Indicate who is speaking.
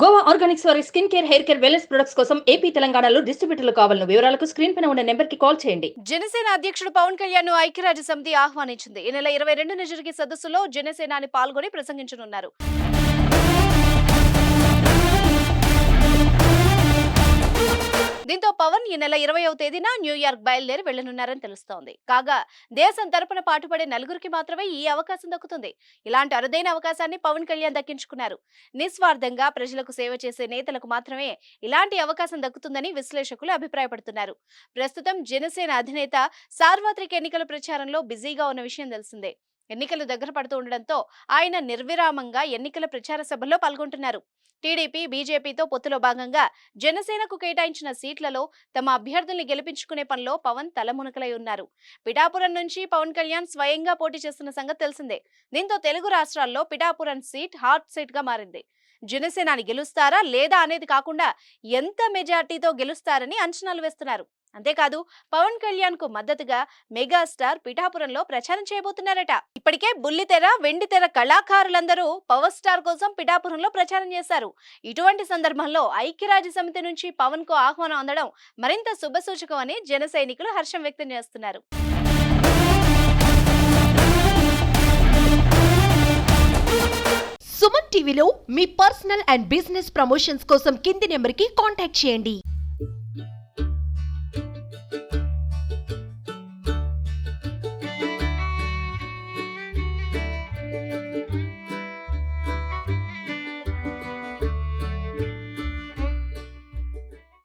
Speaker 1: Goa Organics వారి skin care, hair care, wellness products కోసం AP, తెలంగాణలో డిస్ట్రిబ్యూటర్లు కావాలను వివరాలకు స్క్రీన్ పైన ఉన్న నెంబర్ కి కాల్ చేయండి.
Speaker 2: జనసేన అధ్యక్షుడు పవన్ కళ్యాణ్ ను ఐక్యరాజ్య సమితి ఆహ్వానించింది. ఈ నెల 22న జరిగే సదస్సులో జనసేనాని పాల్గొని ప్రసంగించనున్నారు. దీంతో పవన్ ఈ నెల 20వ తేదీన న్యూయార్క్ బయలుదేరి వెళ్లనున్నారని తెలుస్తోంది. కాగా దేశం తరపున పాటుపడే నలుగురికి మాత్రమే ఈ అవకాశం దక్కుతుంది. ఇలాంటి అరుదైన అవకాశాన్ని పవన్ కళ్యాణ్ దక్కించుకున్నారు. నిస్వార్థంగా ప్రజలకు సేవ చేసే నేతలకు మాత్రమే ఇలాంటి అవకాశం దక్కుతుందని విశ్లేషకులు అభిప్రాయపడుతున్నారు. ప్రస్తుతం జనసేన అధినేత సార్వత్రిక ఎన్నికల ప్రచారంలో బిజీగా ఉన్న విషయం తెలిసిందే. ఎన్నికలు దగ్గర పడుతూ ఉండడంతో ఆయన నిర్విరామంగా ఎన్నికల ప్రచార సభల్లో పాల్గొంటున్నారు. టీడీపీ, బీజేపీతో పొత్తులో భాగంగా జనసేనకు కేటాయించిన సీట్లలో తమ అభ్యర్థుల్ని గెలిపించుకునే పనిలో పవన్ తలమునకలై ఉన్నారు. పిఠాపురం నుంచి పవన్ కళ్యాణ్ స్వయంగా పోటీ చేస్తున్న సంగతి తెలిసిందే. దీంతో తెలుగు రాష్ట్రాల్లో పిఠాపురం సీట్ హాట్ సీట్ గా మారింది. జనసేనాని గెలుస్తారా లేదా అనేది కాకుండా ఎంత మెజార్టీతో గెలుస్తారని అంచనాలు వేస్తున్నారు. అంతేకాదు పవన్ కళ్యాణ్ కు మద్దతుగా మెగాస్టార్ పిఠాపురంలో ప్రచారం చేయబోతున్నారట. ఇప్పటికే బుల్లితెర, వెండితెర కళాకారులందరూ పవర్ స్టార్ కోసం పిఠాపురంలో ప్రచారం చేశారు. ఇటువంటి సందర్భంలో ఐక్యరాజ్య సమితి నుంచి పవన్ కు ఆహ్వానం అందడం మరింత శుభసూచకం అని జన సైనికులు హర్షం వ్యక్తం చేస్తున్నారు.
Speaker 3: సుమన్ టీవీలో మీ పర్సనల్ అండ్ బిజినెస్ ప్రమోషన్స్ కోసం కింది నెంబర్కి కాంటాక్ట్ చేయండి.